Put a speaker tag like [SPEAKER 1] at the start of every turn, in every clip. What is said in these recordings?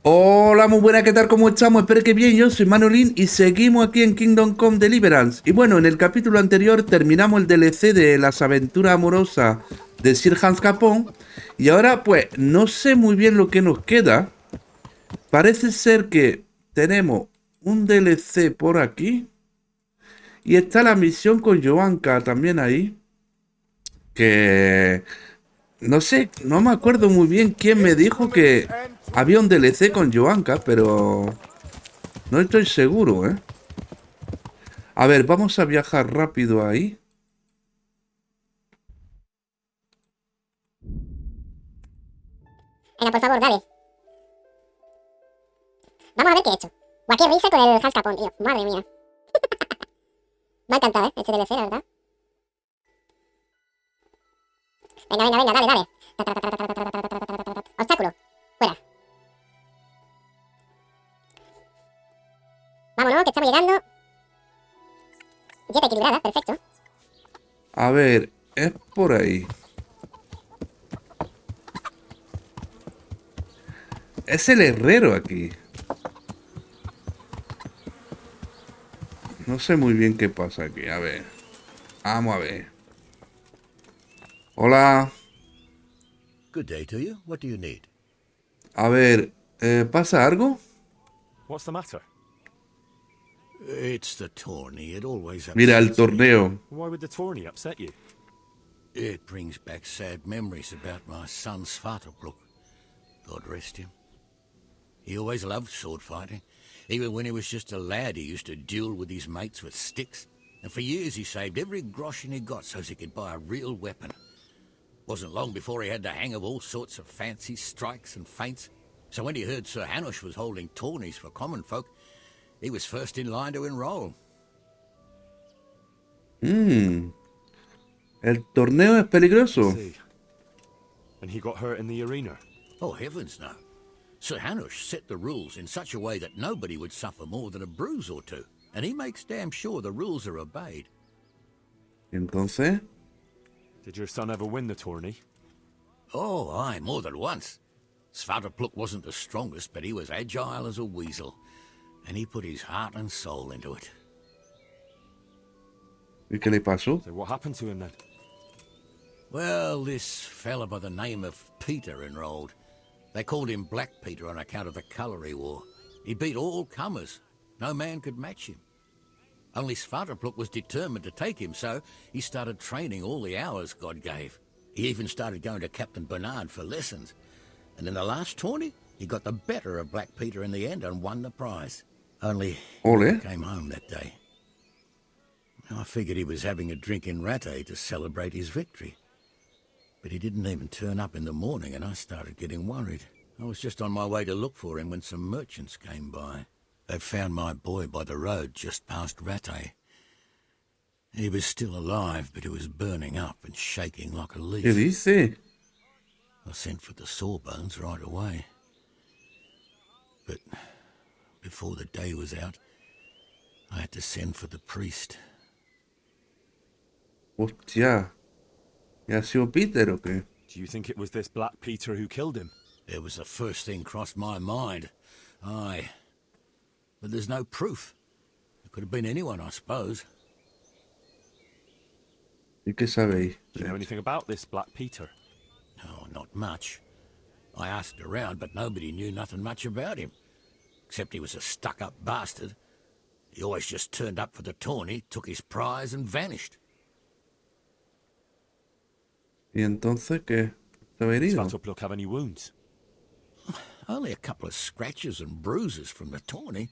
[SPEAKER 1] Hola, muy buena, ¿qué tal? ¿Cómo estamos? Espero que bien, yo soy Manolín y seguimos aquí en Kingdom Come Deliverance. Y bueno, en el capítulo anterior terminamos el DLC de las aventuras amorosas de Sir Hans Capón. Y ahora, pues, no sé muy bien lo que nos queda. Parece ser que tenemos un DLC por aquí. Y está la misión con Johanka también ahí. Que... No sé, no me acuerdo muy bien quién me dijo que había un DLC con Johanka, pero... No estoy seguro, ¿eh? A ver, vamos a viajar rápido ahí.
[SPEAKER 2] Venga, por favor, dale. Vamos a ver qué he hecho. Guau, qué risa con el Hascapón, tío. Madre mía. Me ha encantado, este DLC, la verdad. Venga, venga, venga, dale, dale. Obstáculo. Fuera. Vámonos, que estamos llegando. Dieta equilibrada, perfecto.
[SPEAKER 1] A ver, es por ahí. Es el herrero aquí. No sé muy bien qué pasa aquí. A ver. Vamos a ver. Hola.
[SPEAKER 3] Good day to you. What do you need?
[SPEAKER 1] A ver, ¿pasa algo?
[SPEAKER 4] What's the matter?
[SPEAKER 3] It's the tourney. It always
[SPEAKER 1] Mira, el
[SPEAKER 3] upsets me.
[SPEAKER 1] torneo.
[SPEAKER 4] Why would the tourney upset you?
[SPEAKER 3] It brings back sad memories about my son Svartalfluk. God rest him. He always loved sword fighting. Even when he was just a lad, he used to duel with his mates with sticks. And for years he saved every groschen he got so he could buy a real weapon. Wasn't long before he had the hang of all sorts of fancy strikes and feints. So when he heard Sir Hanush was holding tourneys for common folk, he was first in line to enroll.
[SPEAKER 1] El torneo es peligroso.
[SPEAKER 4] See. And he got hurt in the arena.
[SPEAKER 3] Oh, heavens no. Sir Hanush set the rules in such a way that nobody would suffer more than a bruise or two. And he makes damn sure the rules are obeyed.
[SPEAKER 1] Entonces,
[SPEAKER 4] Did your son ever win the tourney?
[SPEAKER 3] Oh, aye, more than once. Svartalfluk wasn't the strongest, but he was agile as a weasel. And he put his heart and soul into it.
[SPEAKER 1] ¿y qué le pasó?
[SPEAKER 4] So what happened to him then?
[SPEAKER 3] Well, this fella by the name of Peter enrolled. They called him Black Peter on account of the colour he wore. He beat all comers. No man could match him. Only Svartalfluk was determined to take him, so he started training all the hours God gave. He even started going to Captain Bernard for lessons. And in the last tourney, he got the better of Black Peter in the end and won the prize. Only he
[SPEAKER 1] Ole.
[SPEAKER 3] never came home that day. I figured he was having a drink in Rattay to celebrate his victory. But he didn't even turn up in the morning, and I started getting worried. I was just on my way to look for him when some merchants came by. They found my boy by the road just past Rattay. He was still alive, but he was burning up and shaking like a
[SPEAKER 1] ¿Qué
[SPEAKER 3] leaf.
[SPEAKER 1] dice?
[SPEAKER 3] I sent for the sawbones right away. But before the day was out, I had to send for the priest.
[SPEAKER 1] Hostia. ¿Y ha sido Peter o qué?
[SPEAKER 4] Do you think it was this Black Peter who killed him?
[SPEAKER 3] It was the first thing crossed my mind. Aye. But there's no proof. It could have been anyone, I suppose.
[SPEAKER 1] ¿Y qué sabéis?
[SPEAKER 4] Do you know anything about this Black Peter?
[SPEAKER 3] Oh, not much. I asked around, but nobody knew nothing much about him. Except he was a stuck-up bastard. He always just turned up for the tourney, took his prize and vanished.
[SPEAKER 1] ¿Y entonces qué? ¿Estaba
[SPEAKER 4] Does
[SPEAKER 1] herido?
[SPEAKER 4] Svartalfluk have any wounds?
[SPEAKER 3] Only a couple of scratches and bruises from the tourney.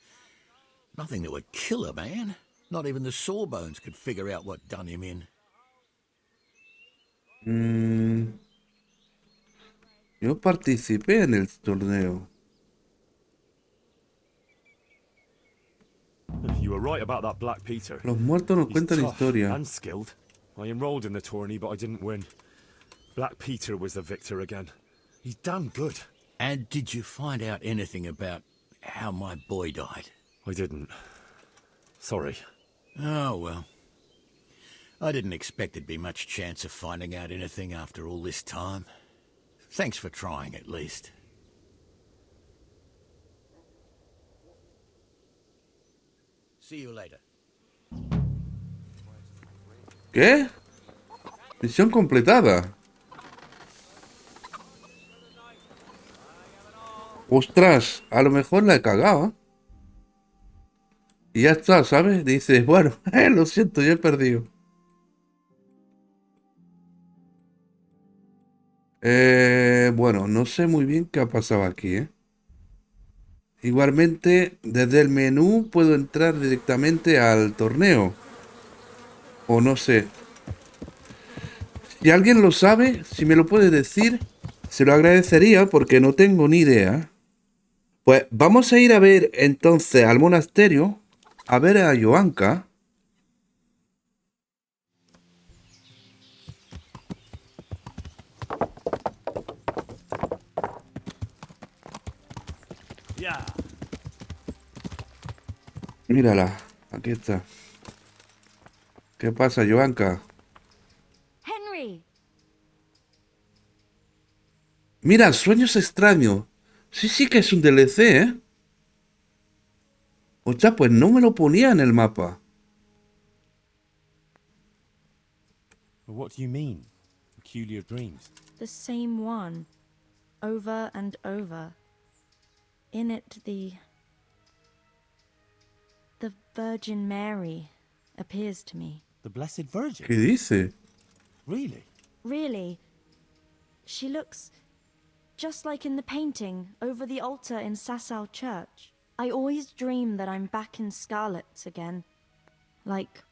[SPEAKER 3] Nothing that would kill a man. Not even the sawbones could figure out what done him in.
[SPEAKER 1] Yo participé en el torneo.
[SPEAKER 4] You were right about that Black Peter.
[SPEAKER 1] Los muertos nos
[SPEAKER 4] He's
[SPEAKER 1] cuentan
[SPEAKER 4] tough
[SPEAKER 1] historia.
[SPEAKER 4] and skilled. I enrolled in the tourney, but I didn't win. Black Peter was the victor again. He's damn good.
[SPEAKER 3] And did you find out anything about how my boy died?
[SPEAKER 4] I didn't. Sorry.
[SPEAKER 3] Oh, well. I didn't expect there'd be much chance of finding out anything after all this time. Thanks for trying, at least. See you later.
[SPEAKER 1] ¿Qué? Misión completada. Ostras, a lo mejor la he cagado, ¿eh? Y ya está, ¿sabes? Dices, bueno, lo siento, yo he perdido. Bueno, no sé muy bien qué ha pasado aquí, ¿eh? Igualmente, desde el menú puedo entrar directamente al torneo. O no sé. Si alguien lo sabe, si me lo puede decir, se lo agradecería porque no tengo ni idea. Pues vamos a ir a ver entonces al monasterio, a ver a Johanka. Mírala, aquí está. ¿Qué pasa, Johanka?
[SPEAKER 5] Henry!
[SPEAKER 1] Mira, sueños extraños. Sí, sí que es un DLC, ¿eh? O sea, pues no me lo ponía en el mapa.
[SPEAKER 4] What do you mean? Peculiar dreams?
[SPEAKER 5] The same one. Over and over. In it, the Virgin Mary appears to me.
[SPEAKER 4] The Blessed Virgin?
[SPEAKER 1] ¿Qué dice?
[SPEAKER 4] Really?
[SPEAKER 5] Really, she looks just like in the painting over the altar in Sasau Church. I always dream that I'm back in Scarlet's again. Like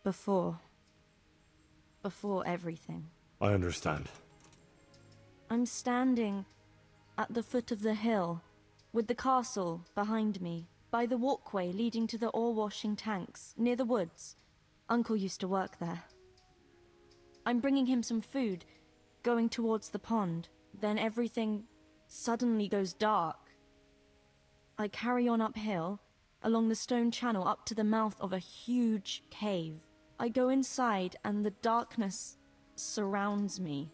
[SPEAKER 5] before. Before everything.
[SPEAKER 4] I understand.
[SPEAKER 5] I'm standing at the foot of the hill, with the castle behind me, by the walkway leading to the ore-washing tanks, near the woods. Uncle used to work there. I'm bringing him some food, going towards the pond. Then everything suddenly goes dark. I carry on uphill, along the stone channel up to the mouth of a huge cave. I go inside and the darkness surrounds me.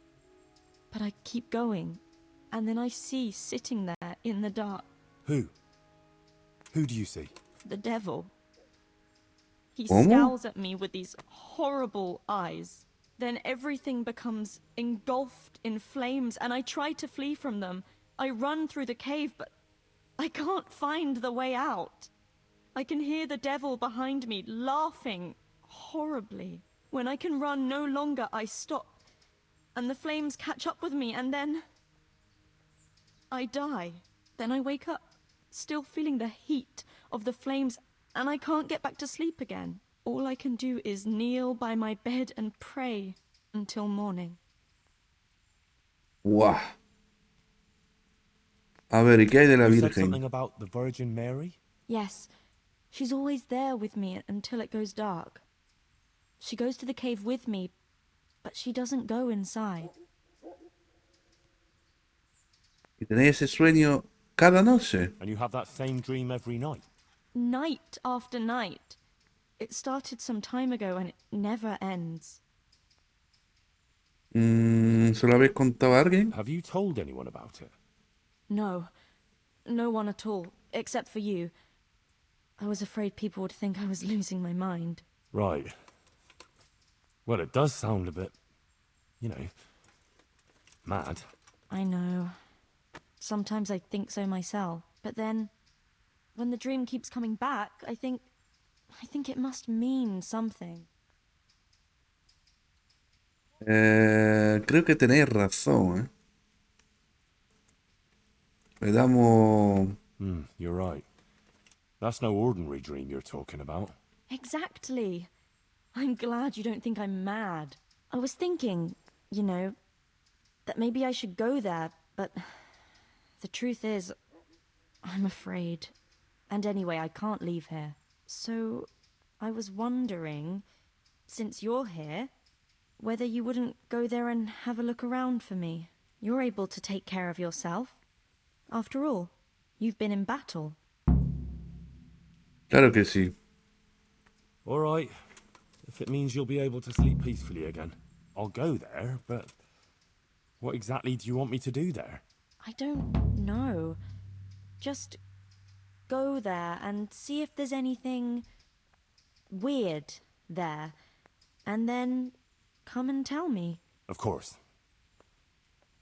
[SPEAKER 5] But I keep going, and then I see sitting there in the dark
[SPEAKER 4] Who? Who do you see?
[SPEAKER 5] the devil. He
[SPEAKER 1] ¿Cómo?
[SPEAKER 5] scowls at me with these horrible eyes. Then everything becomes engulfed in flames, and I try to flee from them. I run through the cave, but I can't find the way out. I can hear the devil behind me laughing horribly. When I can run no longer, I stop, and the flames catch up with me, and then I die. Then I wake up, still feeling the heat of the flames, and I can't get back to sleep again. All I can do is kneel by my bed and pray until morning.
[SPEAKER 1] ¡Guau! A ver, ¿y qué hay de la
[SPEAKER 4] You said something
[SPEAKER 1] Virgen?
[SPEAKER 4] about the Virgin Mary?
[SPEAKER 5] Yes, she's always there with me until it goes dark. She goes to the cave with me, but she doesn't go inside.
[SPEAKER 1] ¿Y tenéis ese sueño cada noche?
[SPEAKER 4] And you have that same dream every night?
[SPEAKER 5] Night after night. It started some time ago and it never ends.
[SPEAKER 1] ¿Se lo habéis contado a alguien?
[SPEAKER 4] Have you told anyone about it?
[SPEAKER 5] No, no one at all, except for you. I was afraid people would think I was losing my mind.
[SPEAKER 4] Right. Well, it does sound a bit, you know, mad.
[SPEAKER 5] I know. Sometimes I think so myself. But then, when the dream keeps coming back, I think it must mean something.
[SPEAKER 1] Creo que tenéis razón, ¿eh? Le damos...
[SPEAKER 4] You're right. That's no ordinary dream you're talking about.
[SPEAKER 5] Exactly. I'm glad you don't think I'm mad. I was thinking, you know, that maybe I should go there, but the truth is, I'm afraid. And anyway, I can't leave here. So, I was wondering, since you're here, whether you wouldn't go there and have a look around for me. You're able to take care of yourself. After all, you've been in battle.
[SPEAKER 1] Claro que sí.
[SPEAKER 4] All right. If it means you'll be able to sleep peacefully again, I'll go there, but what exactly do you want me to do there?
[SPEAKER 5] I don't know. Just go there and see if there's anything weird there, and then come and tell me.
[SPEAKER 4] Of course.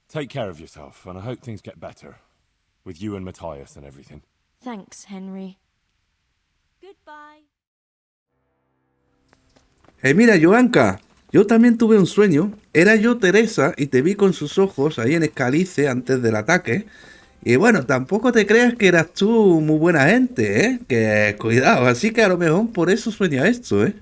[SPEAKER 4] Take care of yourself, and I hope things get better. With you and Matthias and everything.
[SPEAKER 5] Thanks, Henry. Goodbye.
[SPEAKER 1] Mira, Johanka, yo también tuve un sueño. Era yo Teresa y te vi con sus ojos ahí en Escalice antes del ataque. Y bueno, tampoco te creas que eras tú muy buena gente, ¿eh? Que cuidado, así que a lo mejor por eso sueña esto, ¿eh?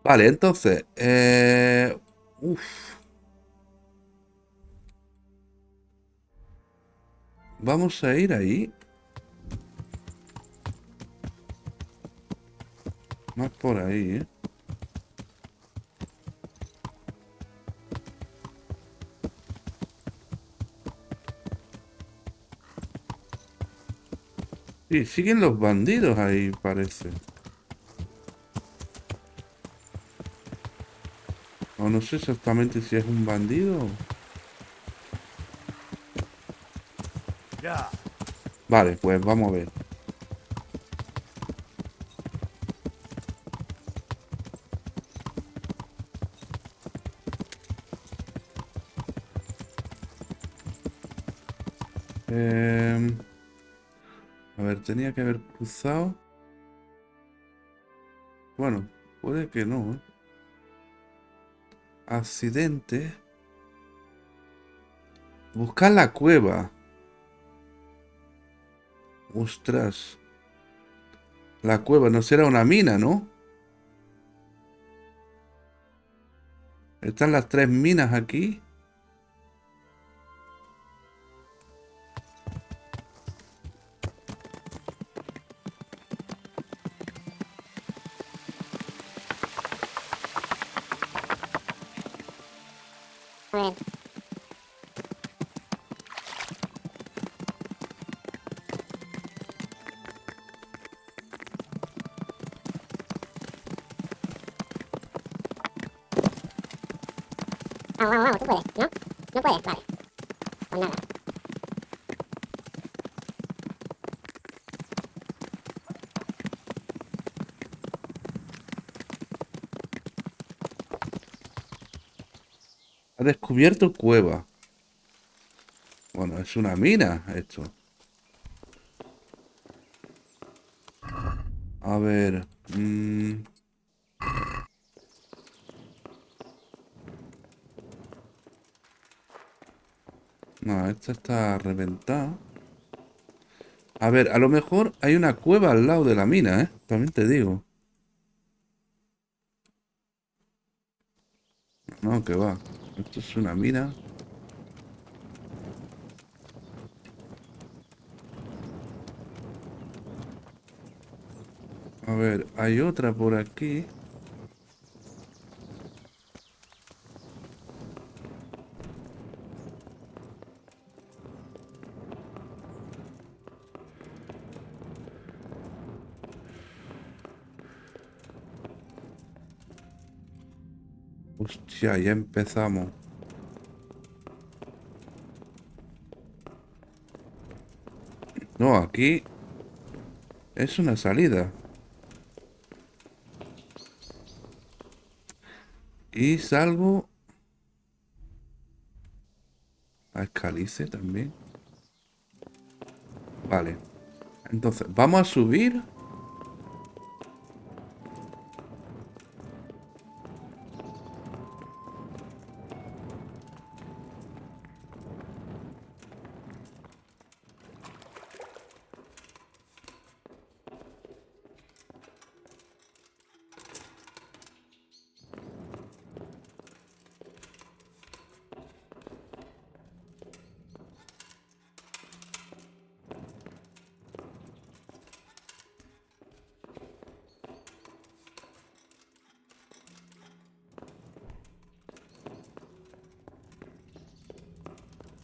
[SPEAKER 1] Vale, entonces, vamos a ir ahí. Más por ahí, ¿eh? Sí, siguen los bandidos ahí, parece. O no sé exactamente si es un bandido. Vale, pues vamos a ver. A ver, tenía que haber cruzado. Bueno, puede que no, ¿eh? Accidente. Buscar la cueva. Ostras. La cueva no será una mina, ¿no? Están las 3 minas aquí.
[SPEAKER 2] A ver. Vamos, tú puedes, ¿no? No puedes, vale. Pues nada.
[SPEAKER 1] Ha descubierto cueva. Bueno, es una mina esto. A ver. No, esta está reventada. A ver, a lo mejor hay una cueva al lado de la mina, ¿eh? También te digo. No, que va. Esto es una mina. A ver, hay otra por aquí. Hostia, ya empezamos. No, aquí es una salida. Y salgo a Escalice también. Vale. Entonces, vamos a subir.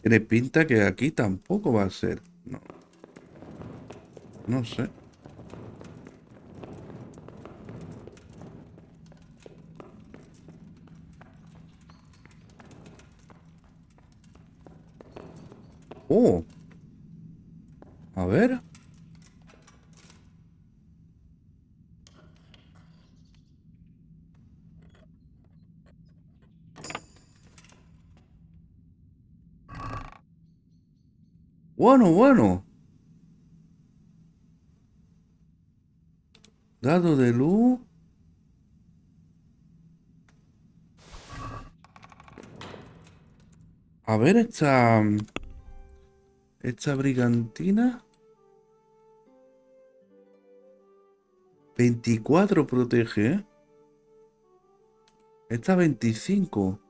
[SPEAKER 1] Tiene pinta que aquí tampoco va a ser. No. No sé. Oh. A ver. Bueno. Dado de luz. A ver esta brigantina. 24 protege, ¿eh? Esta 25.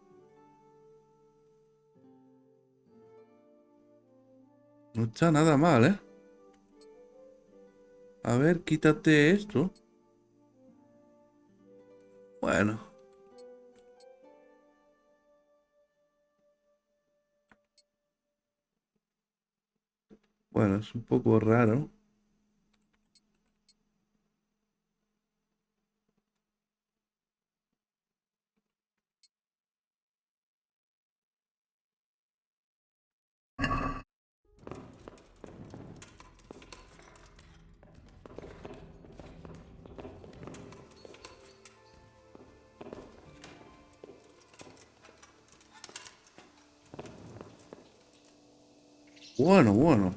[SPEAKER 1] No está nada mal, ¿eh? A ver, quítate esto. Bueno. Bueno, es un poco raro. Bueno.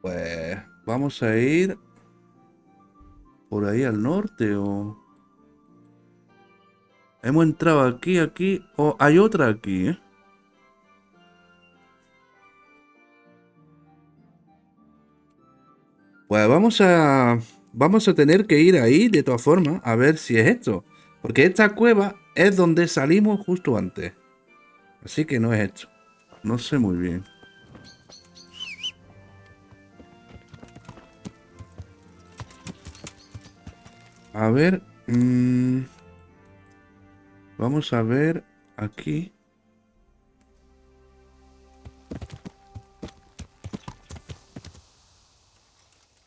[SPEAKER 1] Pues vamos a ir por ahí al norte o... Hemos entrado aquí. O hay otra aquí, ¿eh? Pues vamos a tener que ir ahí de todas formas a ver si es esto. Porque esta cueva es donde salimos justo antes. Así que no es esto. No sé muy bien. A ver. Vamos a ver aquí.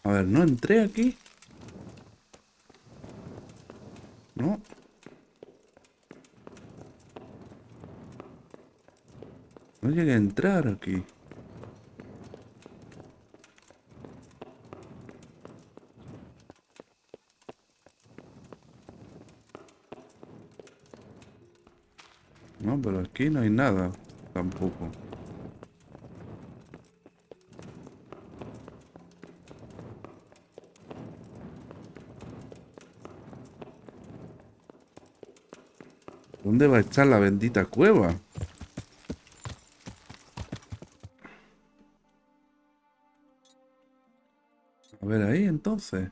[SPEAKER 1] A ver, no entré aquí. No. No llegué a entrar aquí. No, pero aquí no hay nada tampoco. ¿Dónde va a estar la bendita cueva? A ver ahí entonces.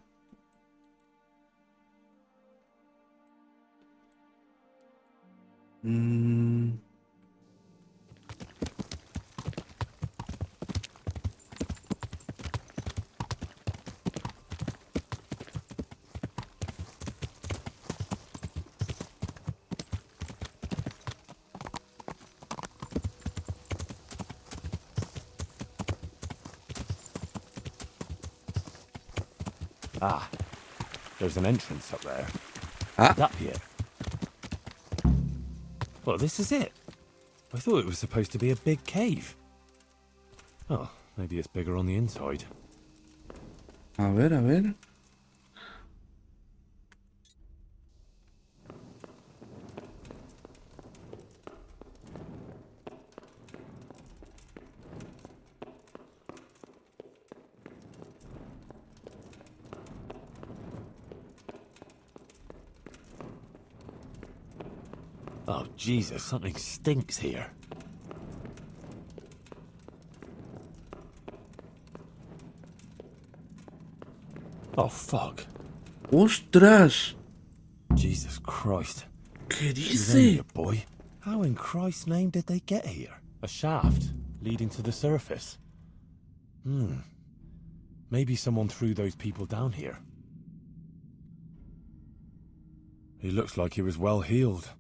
[SPEAKER 4] Ah, there's an entrance up there.
[SPEAKER 1] Ah,
[SPEAKER 4] Up here. Well, this is it. I thought it was supposed to be a big cave. Oh, maybe it's bigger on the inside.
[SPEAKER 1] a ver.
[SPEAKER 4] Oh, Jesus, something stinks here. Oh, fuck.
[SPEAKER 1] ¡Ostras!
[SPEAKER 4] Jesus Christ.
[SPEAKER 1] ¿Qué
[SPEAKER 4] She's only
[SPEAKER 1] dice?
[SPEAKER 4] a boy. How in Christ's name did they get here? A shaft leading to the surface. Maybe someone threw those people down here. He looks like he was well healed,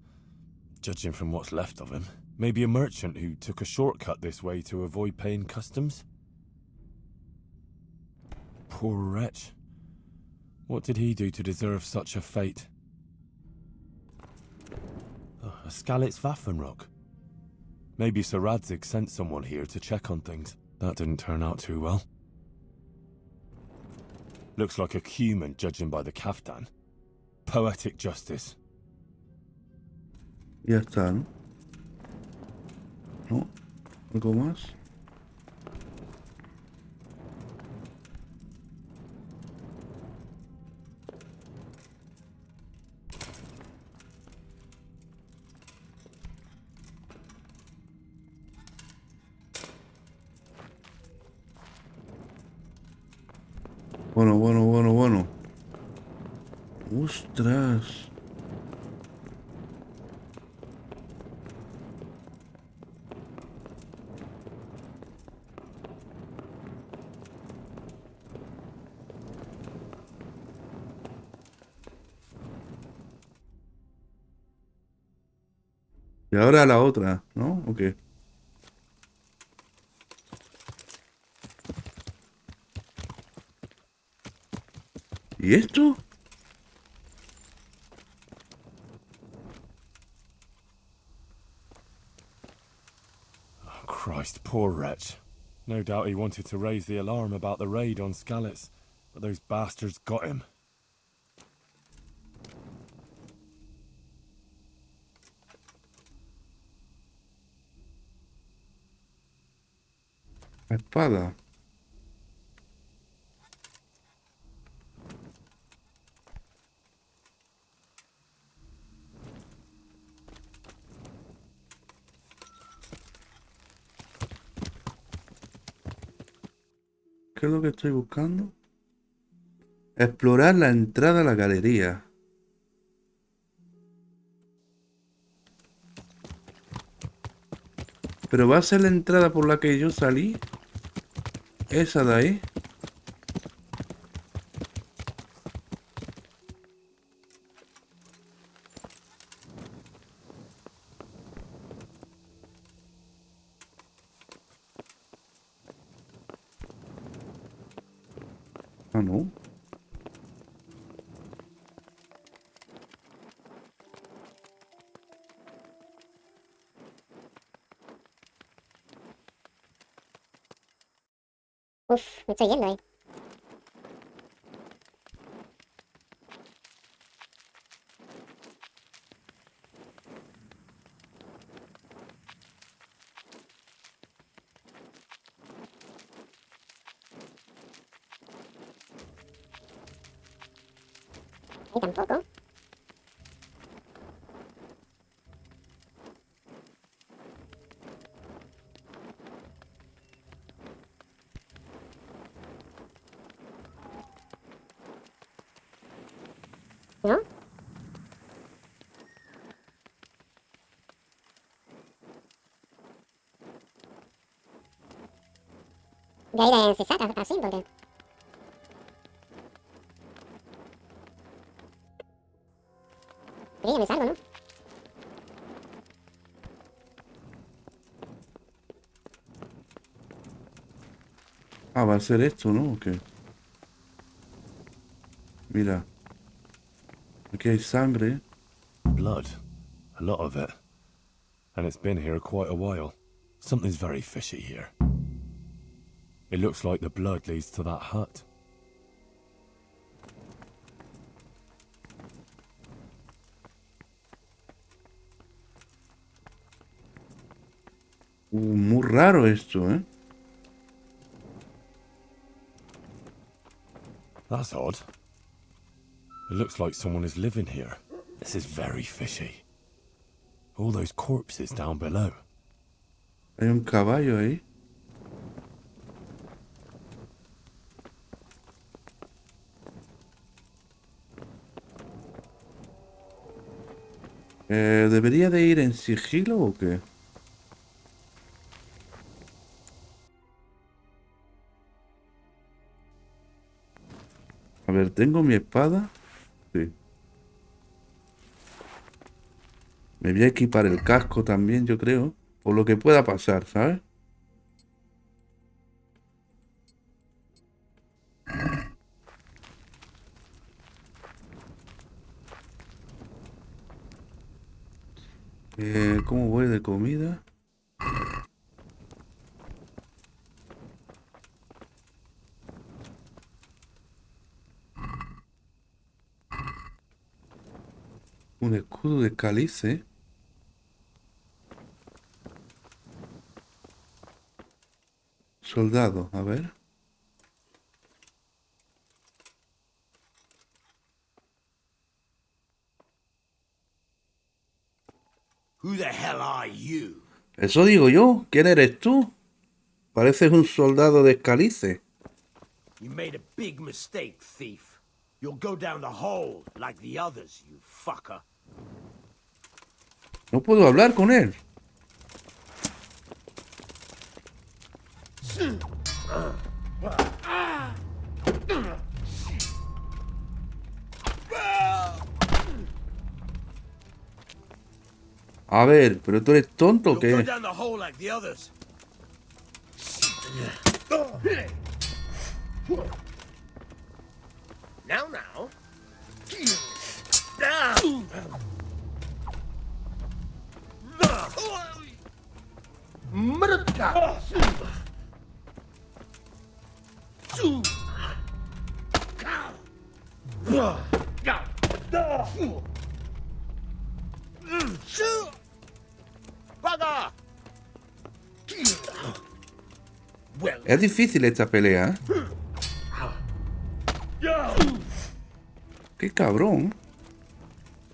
[SPEAKER 4] judging from what's left of him. Maybe a merchant who took a shortcut this way to avoid paying customs? Poor wretch. What did he do to deserve such a fate? Oh, a Skalitz Waffenrock. Maybe Sir Radzig sent someone here to check on things. That didn't turn out too well. Looks like a human, judging by the kaftan. Poetic justice.
[SPEAKER 1] Ya está, ¿no? ¿No? ¿Algo más? Bueno. ¡Ostras! Y ahora la otra, ¿no? ¿O qué? ¿Y esto?
[SPEAKER 4] Oh, Christ, poor wretch. No doubt he wanted to raise the alarm about the raid on Skalitz, but those bastards got him.
[SPEAKER 1] La espada. ¿Qué es lo que estoy buscando? Explorar la entrada a la galería. ¿Pero va a ser la entrada por la que yo salí? ¿Esa de ahí? Ah, no.
[SPEAKER 2] Uf, me estoy yendo ahí. Ahí tampoco. ¿No? Voy a ir a cesar así, porque... ya me salgo, ¿no?
[SPEAKER 1] Ah, va a ser esto, ¿no? ¿O qué? Mira. Aquí hay sangre.
[SPEAKER 4] Blood. A lot of it. And it's been here quite a while. Something's very fishy here. It looks like the blood leads to that hut.
[SPEAKER 1] Muy raro esto, ¿eh?
[SPEAKER 4] That's odd. It looks like someone is living here. This is very fishy. All those corpses down below.
[SPEAKER 1] Hay un caballo ahí. ¿Debería de ir en sigilo o qué? A ver, ¿tengo mi espada? Sí. Me voy a equipar el casco también, yo creo. Por lo que pueda pasar, ¿sabes? ¿Cómo voy de comida? Un escudo de cálice. Soldado, a ver.
[SPEAKER 3] Who the hell are you?
[SPEAKER 1] Eso digo yo. ¿Quién eres tú? Pareces un soldado de escalice.
[SPEAKER 6] You made a big mistake, thief. You'll go down the hole like the others, you fucker.
[SPEAKER 1] No puedo hablar con él. A ver, ¿pero tú eres tonto o
[SPEAKER 6] You'll go
[SPEAKER 1] qué?
[SPEAKER 6] down the hole like the others. Now. Bugger! Well,
[SPEAKER 1] Es difícil esta pelea, ¿eh? Qué cabrón.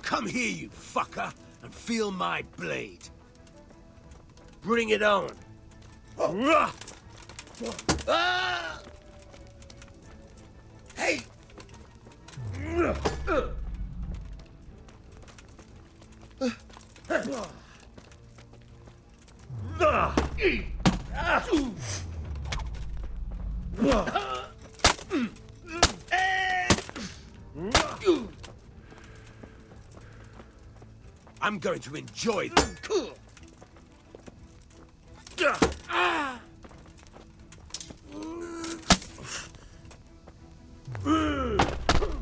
[SPEAKER 6] come here, you fucker, and feel my blade. Bring it on. Ah! Hey! I'm going to enjoy this.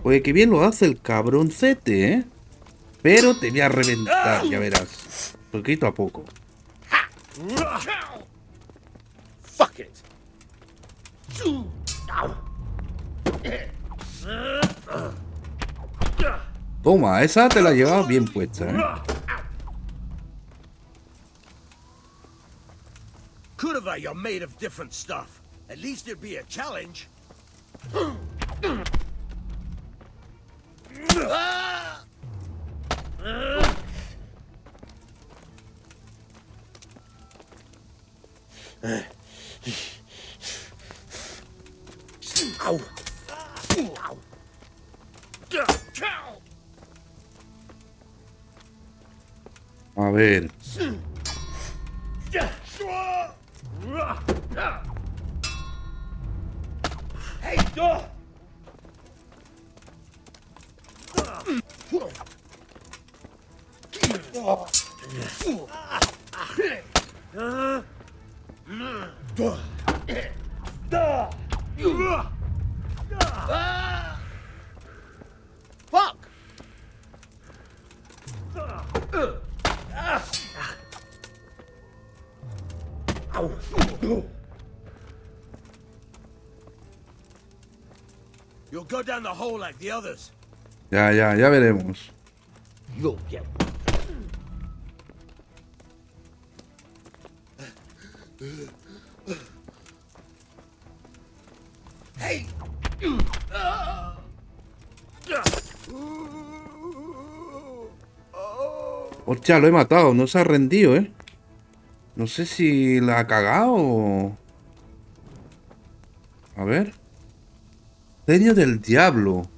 [SPEAKER 1] Oye, qué bien lo hace el cabroncete, ¿eh? Pero te voy a reventar, ya verás. Poquito a poco.
[SPEAKER 6] Fuck it.
[SPEAKER 1] Toma, esa te la llevas bien puesta, ¿eh?
[SPEAKER 6] Kurva, you're made of different stuff. At least it'd be a challenge. Ow. Ow.
[SPEAKER 1] A ver.
[SPEAKER 6] Hey, door. Fuck. You'll go down the hole like the others.
[SPEAKER 1] Ya veremos.
[SPEAKER 6] You'll get. Hey!
[SPEAKER 1] Hostia, lo he matado. No se ha rendido, ¿eh? No sé si la ha cagado o... A ver. Genio del diablo.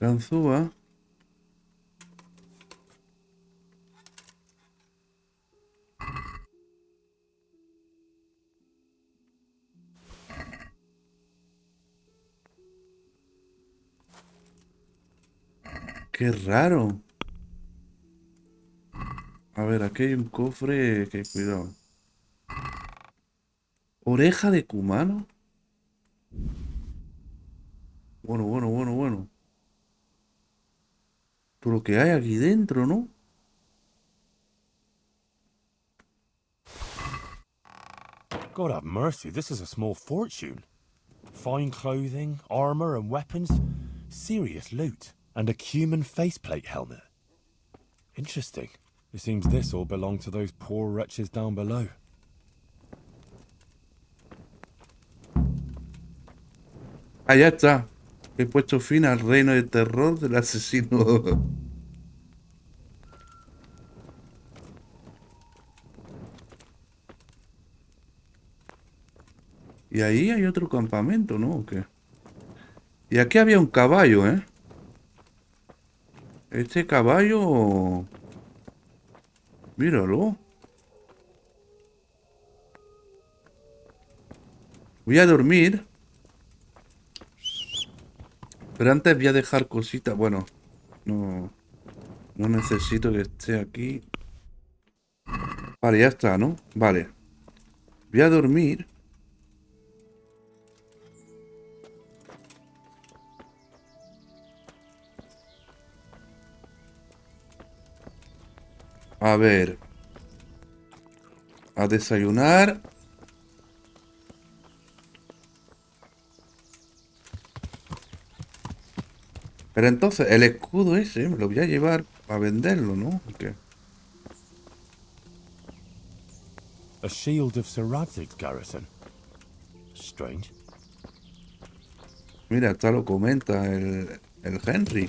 [SPEAKER 1] Ganzúa. Qué raro. A ver, aquí hay un cofre que cuidado. Oreja de cumano. Bueno, bueno, bueno, bueno. Pero que hay aquí dentro, ¿no?
[SPEAKER 4] God have mercy, this is a small fortune. Fine clothing, armor and weapons. Serious loot. And a human faceplate helmet. Interesting. It seems this all belonged to those poor wretches down below.
[SPEAKER 1] Ah, ya está. He puesto fin al reino de terror del asesino. Y ahí hay otro campamento, ¿no? ¿O qué? Y aquí había un caballo, ¿eh? Este caballo... Míralo. Voy a dormir. Pero antes voy a dejar cositas. Bueno, no necesito que esté aquí. Vale, ya está, ¿no? Vale. Voy a dormir. A ver. A desayunar. Pero entonces, el escudo ese me lo voy a llevar a venderlo, ¿no? ¿O qué?
[SPEAKER 4] A shield of Sir Radzig's garrison. Strange.
[SPEAKER 1] Mira, hasta lo comenta el Henry.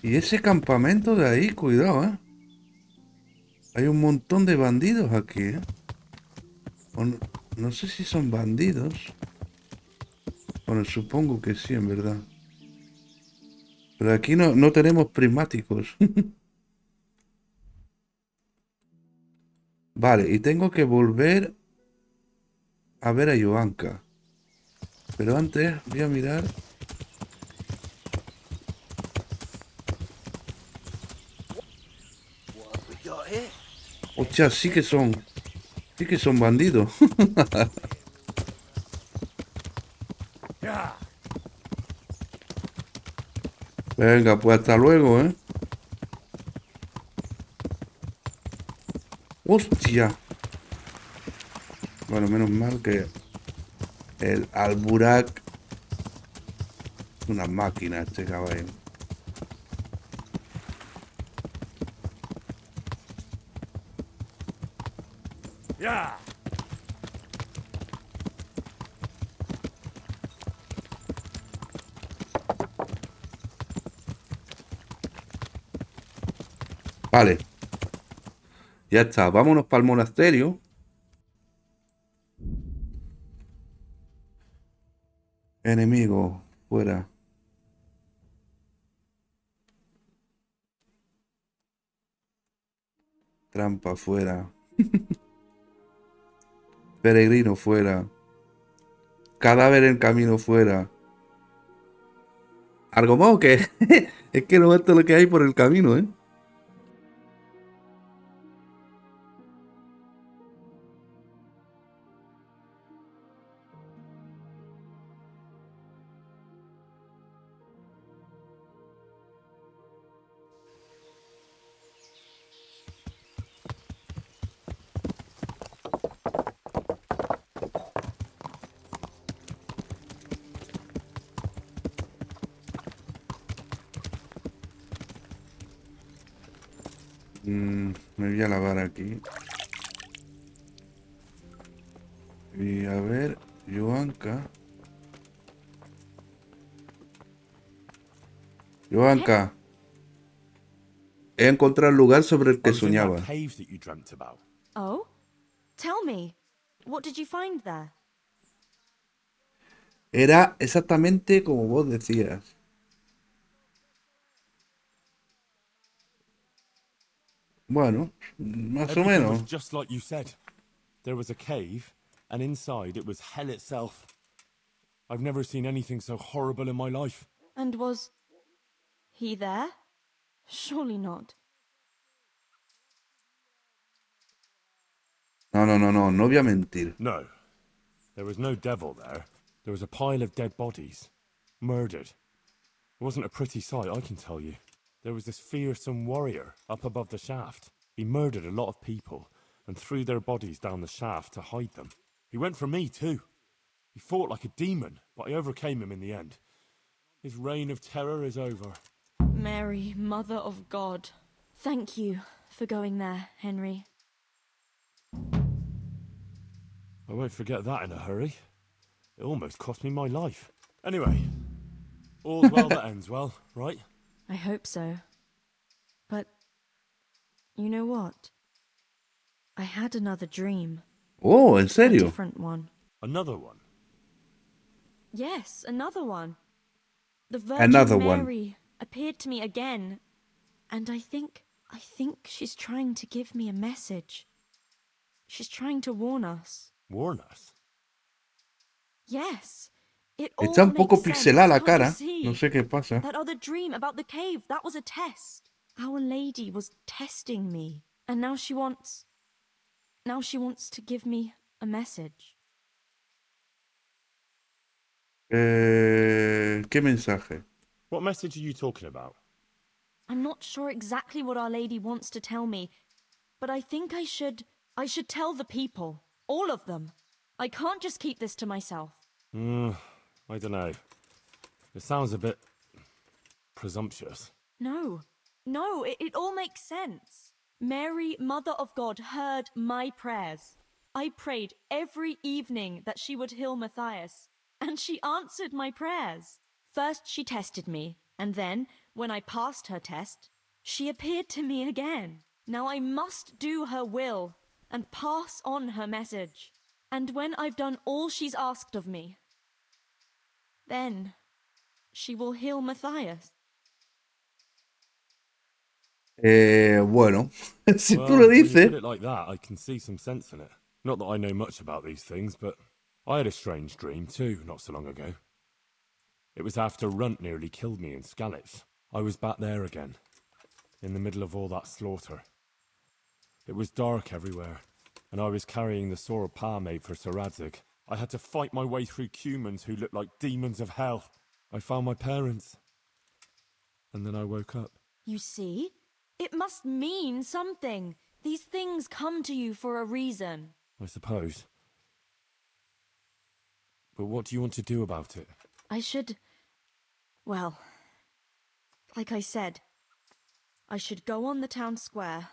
[SPEAKER 1] Y ese campamento de ahí, cuidado, ¿eh? Hay un montón de bandidos aquí, ¿eh? No sé si son bandidos. Bueno, supongo que sí, en verdad. Pero aquí no tenemos prismáticos. Vale, y tengo que volver a ver a Johanka. Pero antes voy a mirar. Hostia, sí que son bandidos. Venga, pues hasta luego, ¿eh? Hostia. Bueno, menos mal que el Alburak es una máquina este caballo. Vale. Ya está. Vámonos para el monasterio. Enemigo. Fuera. Trampa fuera. Peregrino fuera. Cadáver en camino fuera. ¿Algo más o qué? Es que no esto es lo que hay por el camino, ¿eh? Me voy a lavar aquí. Y a ver, Johanka. Johanka. He encontrado el lugar sobre el que
[SPEAKER 4] I was in that
[SPEAKER 1] soñaba.
[SPEAKER 4] cave that you dreamt about.
[SPEAKER 5] Oh? Tell me. What did you find there?
[SPEAKER 1] Era exactamente como vos decías. Bueno, más o
[SPEAKER 4] Everything was
[SPEAKER 1] menos.
[SPEAKER 4] just like you said. There was a cave, and inside it was hell itself. I've never seen anything so horrible in my life.
[SPEAKER 5] And was he there? Surely not.
[SPEAKER 1] No, no, no, no, no voy a mentir.
[SPEAKER 4] No. There was no devil there. There was a pile of dead bodies. Murdered. It wasn't a pretty sight, I can tell you. There was this fearsome warrior up above the shaft. He murdered a lot of people and threw their bodies down the shaft to hide them. He went for me too. He fought like a demon, but I overcame him in the end. His reign of terror is over.
[SPEAKER 5] Mary, Mother of God. Thank you for going there, Henry.
[SPEAKER 4] I won't forget that in a hurry. It almost cost me my life. Anyway, all's well that ends well, right?
[SPEAKER 5] I hope so. But you know what? I had another dream.
[SPEAKER 1] Oh, ¿en
[SPEAKER 5] A
[SPEAKER 1] serio?
[SPEAKER 5] different one.
[SPEAKER 4] Another one.
[SPEAKER 5] Yes, another one. The Virgin
[SPEAKER 1] Another one.
[SPEAKER 5] Mary appeared to me again. And I think she's trying to give me a message. She's trying to warn us.
[SPEAKER 4] Warn us?
[SPEAKER 5] Yes. It all
[SPEAKER 1] Está un poco
[SPEAKER 5] makes sense,
[SPEAKER 1] pixelada la
[SPEAKER 5] can't you
[SPEAKER 1] cara.
[SPEAKER 5] see?
[SPEAKER 1] No sé qué pasa.
[SPEAKER 5] That other dream about the cave, that was a test. Our Lady was testing me. And now she wants to give me a message.
[SPEAKER 1] ¿Qué mensaje?
[SPEAKER 4] What message are you talking about?
[SPEAKER 5] I'm not sure exactly what Our Lady wants to tell me, but I think I should tell the people. All of them. I can't just keep this to myself.
[SPEAKER 4] I don't know. It sounds a bit presumptuous.
[SPEAKER 5] No, it all makes sense. Mary, Mother of God, heard my prayers. I prayed every evening that she would heal Matthias, and she answered my prayers. First she tested me, and then, when I passed her test, she appeared to me again. Now I must do her will and pass on her message. And when I've done all she's asked of me, then she will heal Matthias.
[SPEAKER 1] Bueno, si tú
[SPEAKER 4] Well,
[SPEAKER 1] lo
[SPEAKER 4] when you
[SPEAKER 1] dices.
[SPEAKER 4] put it like that, I can see some sense in it. Not that I know much about these things, but I had a strange dream too, not so long ago. It was after Runt nearly killed me in Scallops. I was back there again, in the middle of all that slaughter. It was dark everywhere, and I was carrying the sword Pa made for Sir Radzig. I had to fight my way through humans who looked like demons of hell. I found my parents, and then I woke up.
[SPEAKER 5] You see? It must mean something. These things come to you for a reason.
[SPEAKER 4] I suppose. But what do you want to do about it?
[SPEAKER 5] Well, like I said, I should go on the town square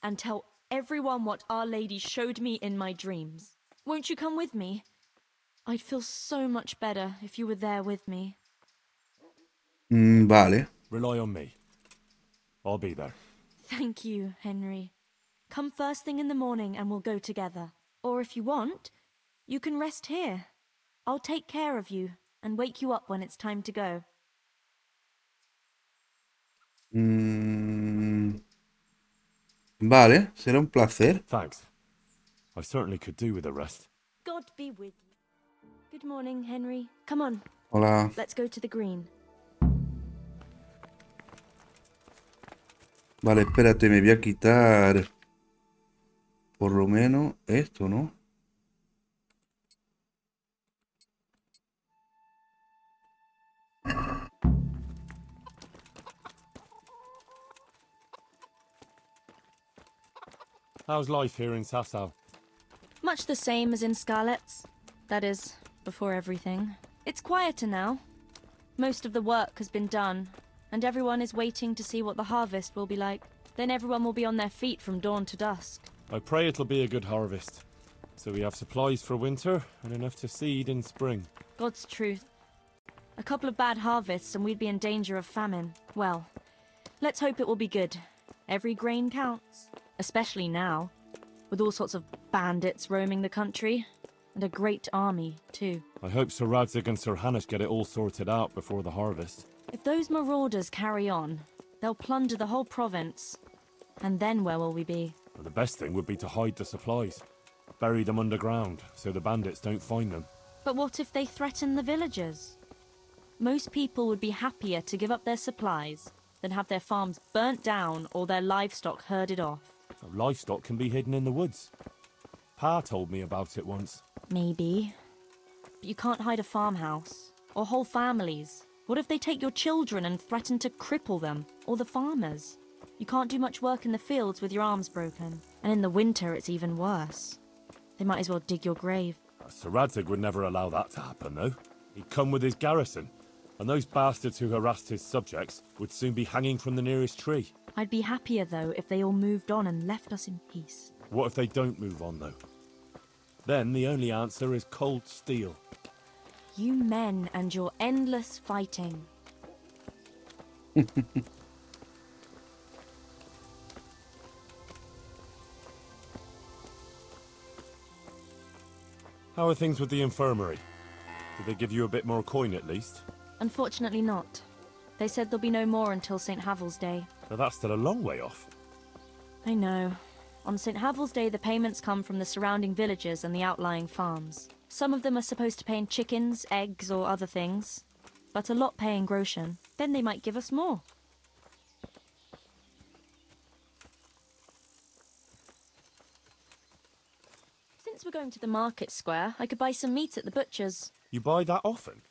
[SPEAKER 5] and tell everyone what Our Lady showed me in my dreams. Won't you come with me? I'd feel so much better if you were there with me.
[SPEAKER 1] Vale.
[SPEAKER 4] Rely on me. I'll be there.
[SPEAKER 5] Thank you, Henry. Come first thing in the morning and we'll go together. Or if you want, you can rest here. I'll take care of you and wake you up when it's time to go.
[SPEAKER 1] Vale, será un placer.
[SPEAKER 4] Thanks. I certainly could do with a rest.
[SPEAKER 5] God be with you. Good morning, Henry. Come on,
[SPEAKER 1] Hola.
[SPEAKER 5] let's go to the green.
[SPEAKER 1] Vale, espérate, me voy a quitar por lo menos esto, ¿no?
[SPEAKER 4] How's life here in Sasau?
[SPEAKER 5] Much the same as in Scarlet's. That is, before everything. It's quieter now. Most of the work has been done, and everyone is waiting to see what the harvest will be like. Then everyone will be on their feet from dawn to dusk.
[SPEAKER 4] I pray it'll be a good harvest. So we have supplies for winter and enough to seed in spring.
[SPEAKER 5] God's truth. A couple of bad harvests and we'd be in danger of famine. Well, let's hope it will be good. Every grain counts. Especially now, with all sorts of bandits roaming the country. And a great army, too.
[SPEAKER 4] I hope Sir Radzig and Sir Hanush get it all sorted out before the harvest.
[SPEAKER 5] If those marauders carry on, they'll plunder the whole province. And then where will we be?
[SPEAKER 4] Well, the best thing would be to hide the supplies. bury them underground so the bandits don't find them.
[SPEAKER 5] But what if they threaten the villagers? Most people would be happier to give up their supplies than have their farms burnt down or their livestock herded off.
[SPEAKER 4] Livestock can be hidden in the woods. Pa told me about it once.
[SPEAKER 5] Maybe. But you can't hide a farmhouse. Or whole families. What if they take your children and threaten to cripple them? Or the farmers? You can't do much work in the fields with your arms broken. And in the winter it's even worse. They might as well dig your grave.
[SPEAKER 4] Sir Radzig would never allow that to happen, though. He'd come with his garrison, and those bastards who harassed his subjects would soon be hanging from the nearest tree.
[SPEAKER 5] I'd be happier, though, if they all moved on and left us in peace.
[SPEAKER 4] What if they don't move on, though? Then the only answer is cold steel.
[SPEAKER 5] You men and your endless fighting.
[SPEAKER 4] How are things with the infirmary? Did they give you a bit more coin at least?
[SPEAKER 5] Unfortunately not. They said there'll be no more until St. Havel's Day.
[SPEAKER 4] But that's still a long way off.
[SPEAKER 5] I know. On St. Havel's Day, the payments come from the surrounding villages and the outlying farms. Some of them are supposed to pay in chickens, eggs, or other things. But a lot pay in groschen. Then they might give us more. Since we're going to the market square, I could buy some meat at the butcher's.
[SPEAKER 4] You buy that often?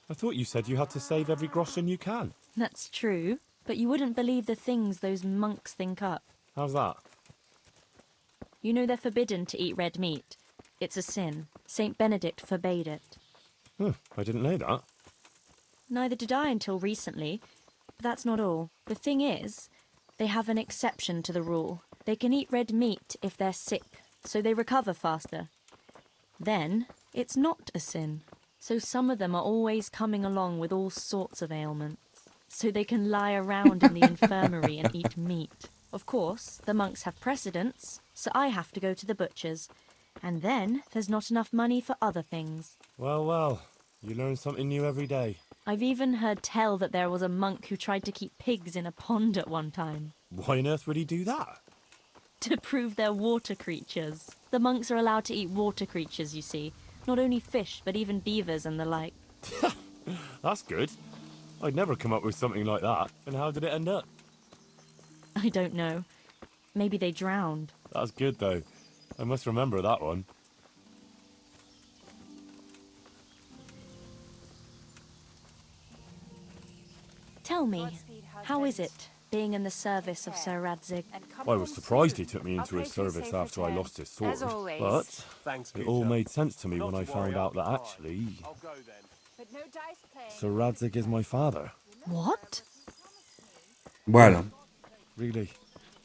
[SPEAKER 4] I thought you said you had to save every groschen you can.
[SPEAKER 5] That's true, but you wouldn't believe the things those monks think up.
[SPEAKER 4] How's that?
[SPEAKER 5] You know they're forbidden to eat red meat. It's a sin. Saint Benedict forbade it.
[SPEAKER 4] I didn't know that.
[SPEAKER 5] Neither did I until recently. But that's not all. The thing is, they have an exception to the rule. They can eat red meat if they're sick, so they recover faster. Then, it's not a sin. So some of them are always coming along with all sorts of ailments. So they can lie around in the infirmary and eat meat. Of course, the monks have precedence, so I have to go to the butcher's. And then, there's not enough money for other things.
[SPEAKER 4] Well, you learn something new every day.
[SPEAKER 5] I've even heard tell that there was a monk who tried to keep pigs in a pond at one time.
[SPEAKER 4] Why on earth would he do that?
[SPEAKER 5] To prove they're water creatures. The monks are allowed to eat water creatures, you see. Not only fish, but even beavers and the like.
[SPEAKER 4] That's good. I'd never come up with something like that. And how did it end up?
[SPEAKER 5] I don't know. Maybe they drowned.
[SPEAKER 4] That's good, though. I must remember that one.
[SPEAKER 5] Tell me, how is it, being in the service of Sir Radzig?
[SPEAKER 4] I was surprised he took me into his service after I lost his sword, but it all made sense to me when I found out that actually Sir Radzig is my father.
[SPEAKER 5] What?
[SPEAKER 1] Bueno,
[SPEAKER 4] Really,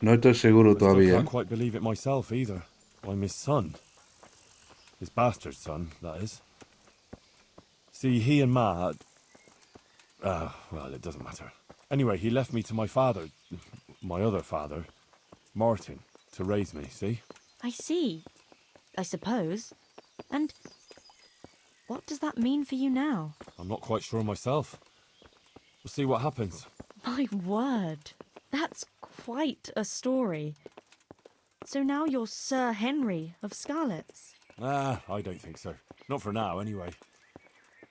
[SPEAKER 1] no estoy seguro
[SPEAKER 4] I still
[SPEAKER 1] todavía.
[SPEAKER 4] can't quite believe it myself either. I'm his son. His bastard son, that is. See, he and Ma had... well, it doesn't matter. Anyway, he left me to my father, my other father, Martin, to raise me, see?
[SPEAKER 5] I see. I suppose. And what does that mean for you now?
[SPEAKER 4] I'm not quite sure myself. We'll see what happens.
[SPEAKER 5] My word. That's quite a story. So now you're Sir Henry of Scarlets.
[SPEAKER 4] I don't think so. Not for now, anyway.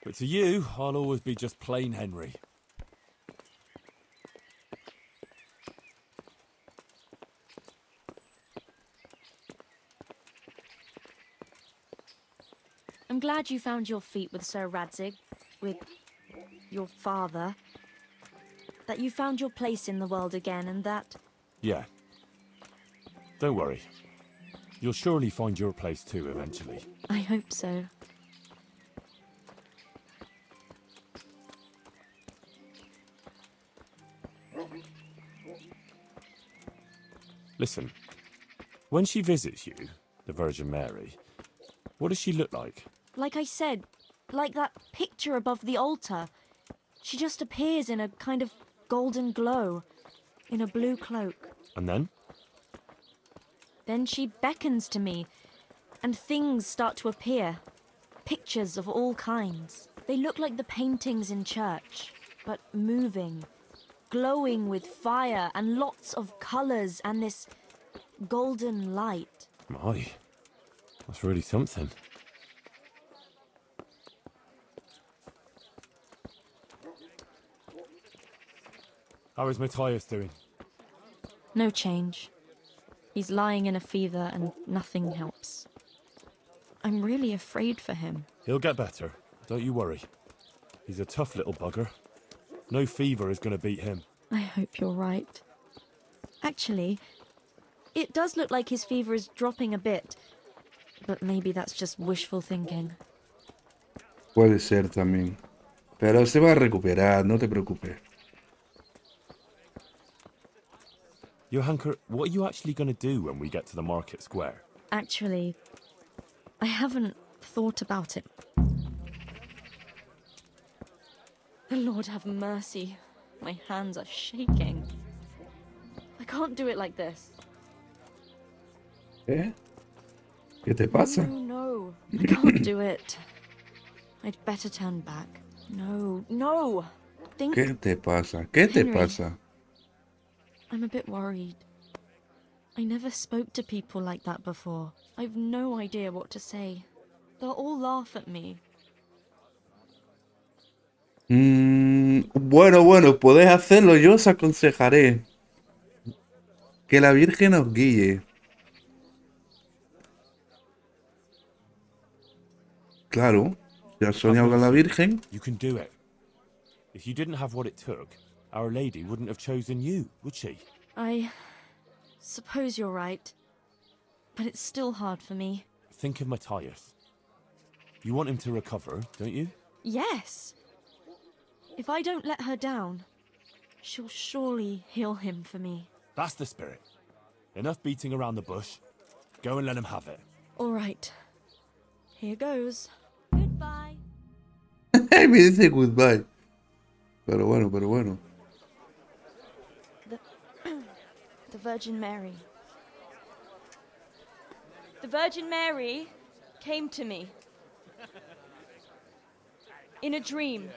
[SPEAKER 4] But to you, I'll always be just plain Henry.
[SPEAKER 5] I'm glad you found your feet with Sir Radzig, with your father. That you found your place in the world again, and that...
[SPEAKER 4] Yeah. Don't worry. You'll surely find your place too, eventually.
[SPEAKER 5] I hope so.
[SPEAKER 4] Listen, when she visits you, the Virgin Mary, what does she look like?
[SPEAKER 5] Like I said, like that picture above the altar. She just appears in a kind of golden glow, in a blue cloak.
[SPEAKER 4] And then?
[SPEAKER 5] Then she beckons to me, and things start to appear. Pictures of all kinds. They look like the paintings in church, but moving, glowing with fire and lots of colours and this golden light.
[SPEAKER 4] My, That's really something. How is Matthias doing?
[SPEAKER 5] No change. He's lying in a fever and nothing helps. I'm really afraid for him.
[SPEAKER 4] He'll get better. Don't you worry. He's a tough little bugger. No fever is going to beat him.
[SPEAKER 5] I hope you're right. Actually, it does look like his fever is dropping a bit. But maybe that's just wishful thinking.
[SPEAKER 1] Puede ser también. Pero se va a recuperar, no te preocupes.
[SPEAKER 4] Johanka, what are you actually going to do when we get to the market square?
[SPEAKER 5] Actually, I haven't thought about it. The Lord have mercy. My hands are shaking. I can't do it like this.
[SPEAKER 1] ¿Qué? ¿Qué te pasa?
[SPEAKER 5] No, I can't do it. I'd better turn back. No. Think.
[SPEAKER 1] ¿Qué te pasa? ¿Qué te
[SPEAKER 5] Henry.
[SPEAKER 1] pasa?
[SPEAKER 5] I'm a bit worried. I never spoke to people like that before. I've no idea what to say. They'll all laugh at me.
[SPEAKER 1] Bueno, podés hacerlo. Yo os aconsejaré que la Virgen os guíe. Claro, si has soñado con la Virgen.
[SPEAKER 4] You can do it. If you didn't have what it took, Our Lady wouldn't have chosen you, would she?
[SPEAKER 5] I suppose you're right. But it's still hard for me.
[SPEAKER 4] Think of Matthias. You want him to recover, don't you?
[SPEAKER 5] Yes. If I don't let her down, she'll surely heal him for me.
[SPEAKER 4] That's the spirit. Enough beating around the bush. Go and let him have it.
[SPEAKER 5] All right. Here goes. Goodbye.
[SPEAKER 1] Me dice goodbye. Pero bueno.
[SPEAKER 5] The Virgin Mary. The Virgin Mary came to me in a dream.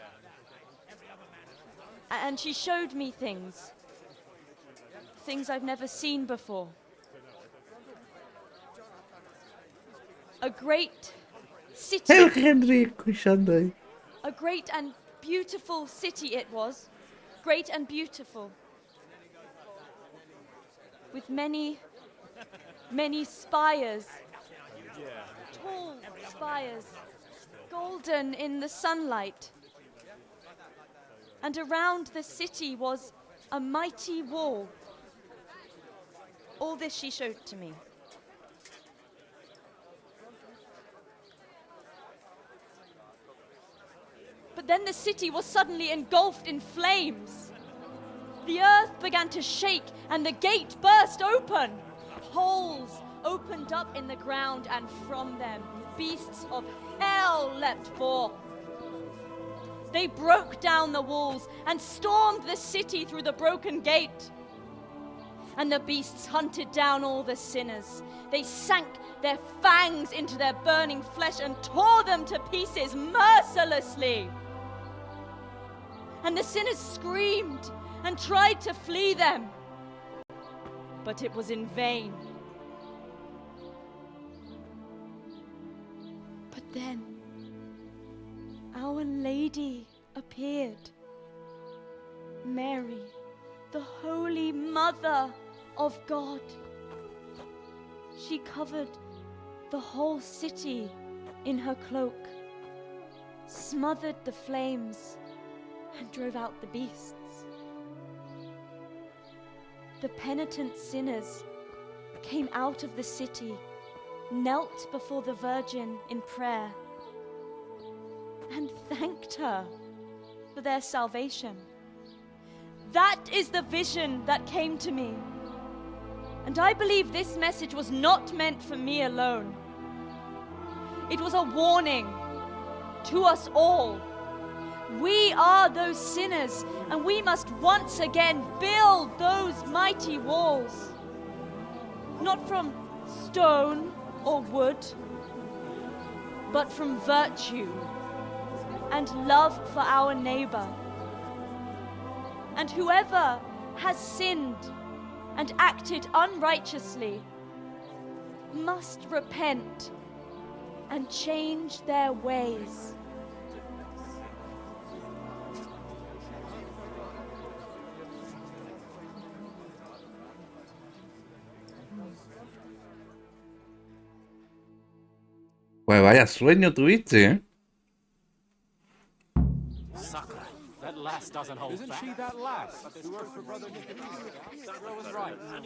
[SPEAKER 5] And she showed me things I've never seen before. A great city.
[SPEAKER 1] El Henry escuchando ahí.
[SPEAKER 5] A great and beautiful city it was. Great and beautiful. With many spires. Tall spires. Golden in the sunlight. And around the city was a mighty wall. All this she showed to me. But then the city was suddenly engulfed in flames. The earth began to shake and the gate burst open. Holes opened up in the ground and from them beasts of hell leapt forth. They broke down the walls and stormed the city through the broken gate. And the beasts hunted down all the sinners. They sank their fangs into their burning flesh and tore them to pieces mercilessly. And the sinners screamed and tried to flee them. But it was in vain. But then Our Lady appeared. Mary, the Holy Mother of God. She covered the whole city in her cloak, smothered the flames, and drove out the beasts. The penitent sinners came out of the city, knelt before the Virgin in prayer, and thanked her for their salvation. That is the vision that came to me. And I believe this message was not meant for me alone. It was a warning to us all. We are those sinners, and we must once again build those mighty walls. Not from stone or wood, but from virtue and love for our neighbor. And whoever has sinned and acted unrighteously must repent
[SPEAKER 7] and change their ways.
[SPEAKER 1] Pues vaya sueño tuviste, ¿eh?
[SPEAKER 8] Sucker. That lass doesn't hold Isn't back. She that lass who worked for Brother Nicodemus? That girl was right.
[SPEAKER 9] I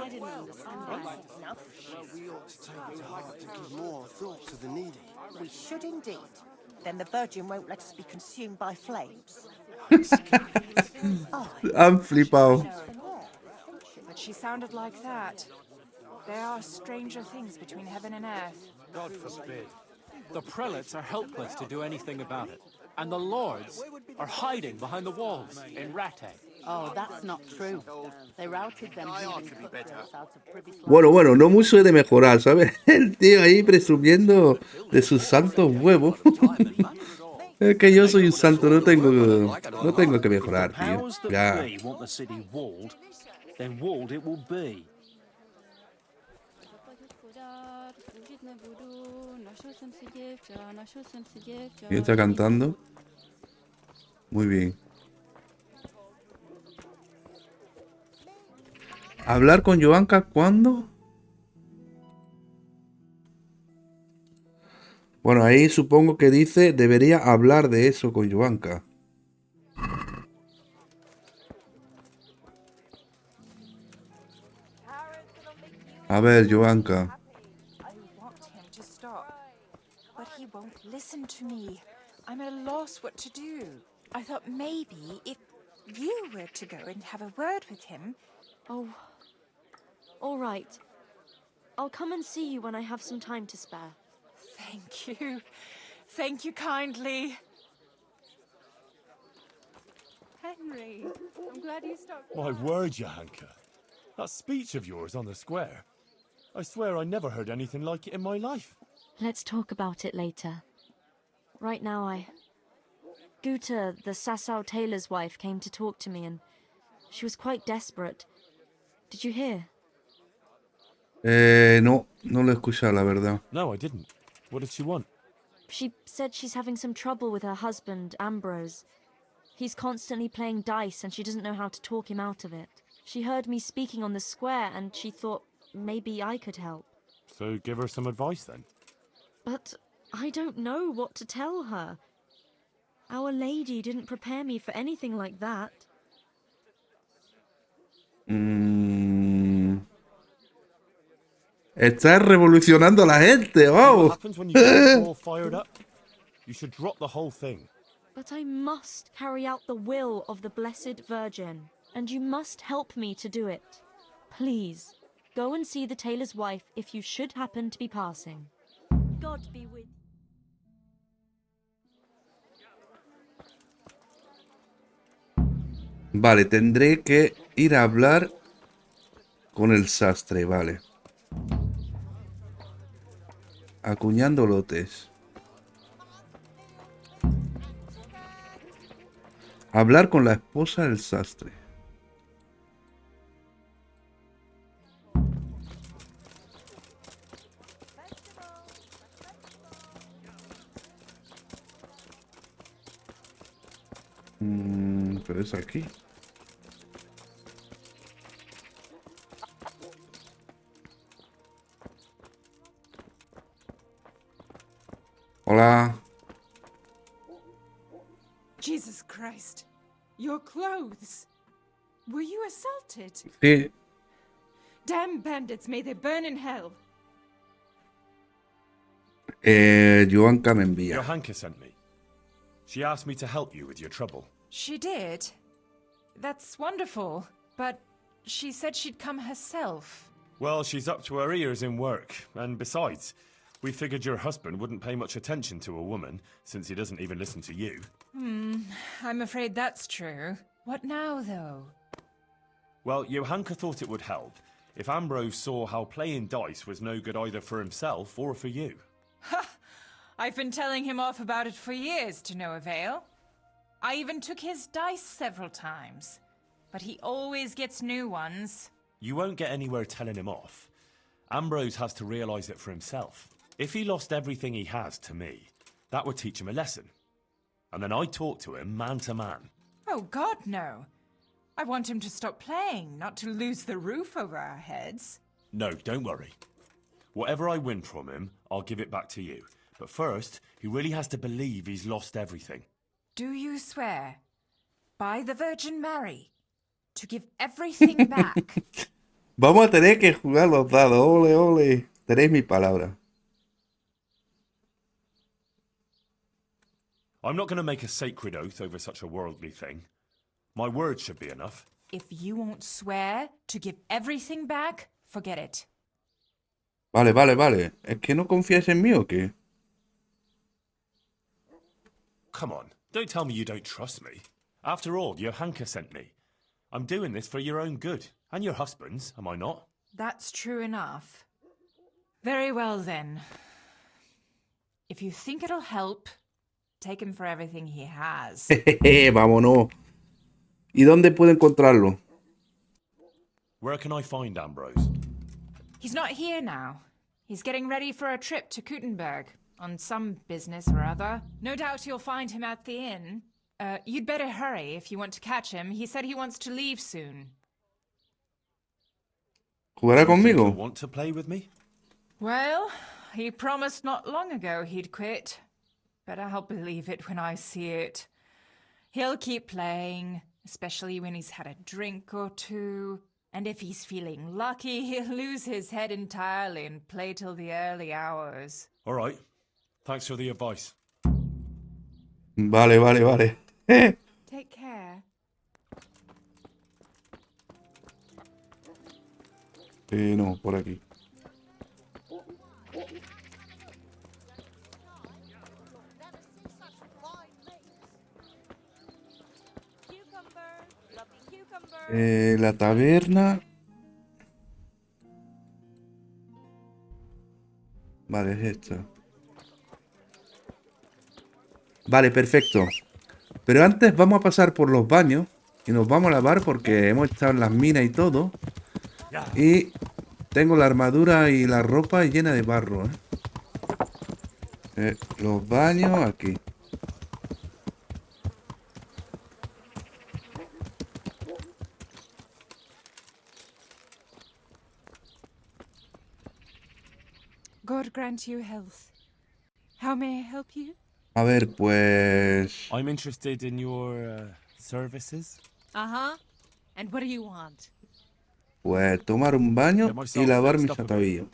[SPEAKER 9] didn't understand that enough.
[SPEAKER 10] We ought to take to heart to give more thought to the needy.
[SPEAKER 9] We should indeed. Then the Virgin won't let us be consumed by flames.
[SPEAKER 1] Han flipado.
[SPEAKER 11] But she sounded like that. There are stranger things between heaven and earth.
[SPEAKER 8] God forbid. The prelates are helpless to do anything about it. And the lords are hiding behind the walls in Rattay.
[SPEAKER 9] Oh, that's not true. They routed them heathen cutthroats out of Privy Slaughter.
[SPEAKER 1] Bueno, no mucho de mejorar, ¿sabes? El tío ahí presumiendo de sus santos huevos. Es que yo soy un santo, no tengo que mejorar, tío. Ya.
[SPEAKER 6] want the city walled, then walled it will be.
[SPEAKER 1] ¿Quién está cantando? Muy bien. ¿Hablar con Johanka cuándo? Bueno, ahí supongo que dice debería hablar de eso con Johanka. A ver, Johanka.
[SPEAKER 11] I want him to stop. But he won't listen to me. I'm at a loss what to do. I thought maybe if you were to go and have a word with him.
[SPEAKER 5] Oh, all right. I'll come and see you when I have some time to spare.
[SPEAKER 11] Thank you. Thank you kindly. Henry, I'm glad you stopped.
[SPEAKER 4] My word, Johanka. That speech of yours on the square. I swear I never heard anything like it in my life.
[SPEAKER 5] Let's talk about it later. Right now, Guta, the Sasau tailor's wife, came to talk to me, and she was quite desperate. Did you hear?
[SPEAKER 1] No lo he escuchado, la verdad.
[SPEAKER 4] No, I didn't. What did she want?
[SPEAKER 5] She said she's having some trouble with her husband, Ambrose. He's constantly playing dice, and she doesn't know how to talk him out of it. She heard me speaking on the square, and she thought maybe I could help.
[SPEAKER 4] So give her some advice then.
[SPEAKER 5] But I don't know what to tell her. Our Lady didn't prepare me for anything like that.
[SPEAKER 1] Estás revolucionando a la gente, wow.
[SPEAKER 4] What happens when you get all fired up? You should drop the whole thing.
[SPEAKER 5] But I must carry out the will of the Blessed Virgin, and you must help me to do it. Please, go and see the tailor's wife if you should happen to be passing. God be with you.
[SPEAKER 1] Vale, tendré que ir a hablar con el sastre, vale. Acuñando lotes. Hablar con la esposa del sastre. Pero es aquí. Hola.
[SPEAKER 11] Jesus Christ. Your clothes. Were you assaulted?
[SPEAKER 1] Sí.
[SPEAKER 11] Damn bandits, may they burn in hell.
[SPEAKER 1] Johanka me envía.
[SPEAKER 4] Johanka sent me. She asked me to help you with your trouble.
[SPEAKER 11] She did. That's wonderful. But she said she'd come herself.
[SPEAKER 4] Well, she's up to her ears in work. And besides, we figured your husband wouldn't pay much attention to a woman, since he doesn't even listen to you.
[SPEAKER 11] I'm afraid that's true. What now, though?
[SPEAKER 4] Well, Johanka thought it would help if Ambrose saw how playing dice was no good either for himself or for you.
[SPEAKER 11] Ha! I've been telling him off about it for years to no avail. I even took his dice several times. But he always gets new ones.
[SPEAKER 4] You won't get anywhere telling him off. Ambrose has to realize it for himself. If he lost everything he has to me, that would teach him a lesson. And then I'd talk to him man to man.
[SPEAKER 11] Oh, God, no. I want him to stop playing, not to lose the roof over our heads.
[SPEAKER 4] No, don't worry. Whatever I win from him, I'll give it back to you. But first, he really has to believe he's lost everything.
[SPEAKER 11] Do you swear, by the Virgin Mary, to give everything back?
[SPEAKER 1] Vamos a tener que jugar los dados. Ole, ole. Tenéis mi palabra.
[SPEAKER 4] I'm not going to make a sacred oath over such a worldly thing. My word should be enough.
[SPEAKER 11] If you won't swear to give everything back, forget it.
[SPEAKER 1] Vale, vale, vale. ¿Es que no confías en mí o qué?
[SPEAKER 4] Come on, don't tell me you don't trust me. After all, Johanka sent me. I'm doing this for your own good. And your husband's, am I not?
[SPEAKER 11] That's true enough. Very well, then. If you think it'll help, take him for everything he has.
[SPEAKER 1] Vámonos. ¿Y dónde puedo encontrarlo?
[SPEAKER 4] Where can I find Ambrose?
[SPEAKER 11] He's not here now. He's getting ready for a trip to Gutenberg on some business or other. No doubt you'll find him at the inn. You'd better hurry if you want to catch him. He said he wants to leave soon.
[SPEAKER 1] ¿Jugará
[SPEAKER 4] Do you
[SPEAKER 1] conmigo?
[SPEAKER 4] want to play with me?
[SPEAKER 11] Well, he promised not long ago he'd quit. But I'll believe it when I see it. He'll keep playing, especially when he's had a drink or two. And if he's feeling lucky, he'll lose his head entirely and play till the early hours.
[SPEAKER 4] All right. Thanks for the advice.
[SPEAKER 1] Vale, vale, vale.
[SPEAKER 11] Take care.
[SPEAKER 1] No, por aquí. La taberna. Vale, es esta. Vale, perfecto. Pero antes vamos a pasar por los baños y nos vamos a lavar porque hemos estado en las minas y todo. Y tengo la armadura y la ropa llena de barro, los baños aquí.
[SPEAKER 11] God grant you health. How may I help you?
[SPEAKER 1] A ver, pues...
[SPEAKER 4] I'm interested in your services.
[SPEAKER 12] Uh-huh. And what do you want?
[SPEAKER 1] Pues tomar un baño y lavar mis atavíos.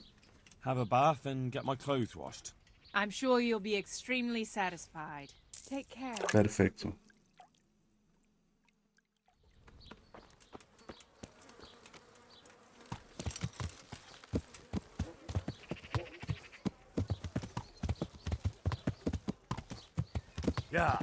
[SPEAKER 4] Have a bath and get my clothes washed.
[SPEAKER 12] I'm sure you'll be extremely satisfied.
[SPEAKER 11] Take care.
[SPEAKER 1] Perfecto.
[SPEAKER 6] Yeah.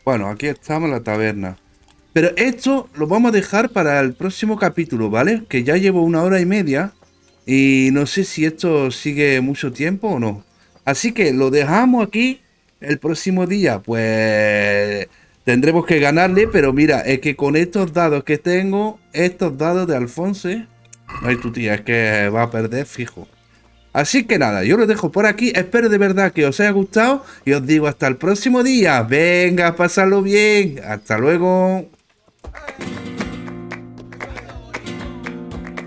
[SPEAKER 1] Bueno, aquí estamos en la taberna. Pero esto lo vamos a dejar para el próximo capítulo, ¿vale? Que ya llevo 1 hora y media. Y no sé si esto sigue mucho tiempo o no. Así que lo dejamos aquí. El próximo día, pues... tendremos que ganarle. Pero mira, es que con estos dados que tengo... estos dados de Alfonse... Ay, tu tía, es que va a perder fijo. Así que nada, yo lo dejo por aquí. Espero de verdad que os haya gustado. Y os digo hasta el próximo día. Venga, pasadlo bien. Hasta luego.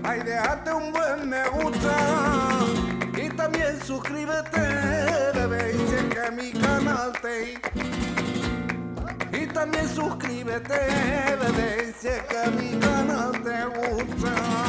[SPEAKER 10] Ay, déjate un buen me gusta y también suscríbete, bebé, y checa mi canal y también suscríbete, bebé, y checa mi canal te gusta.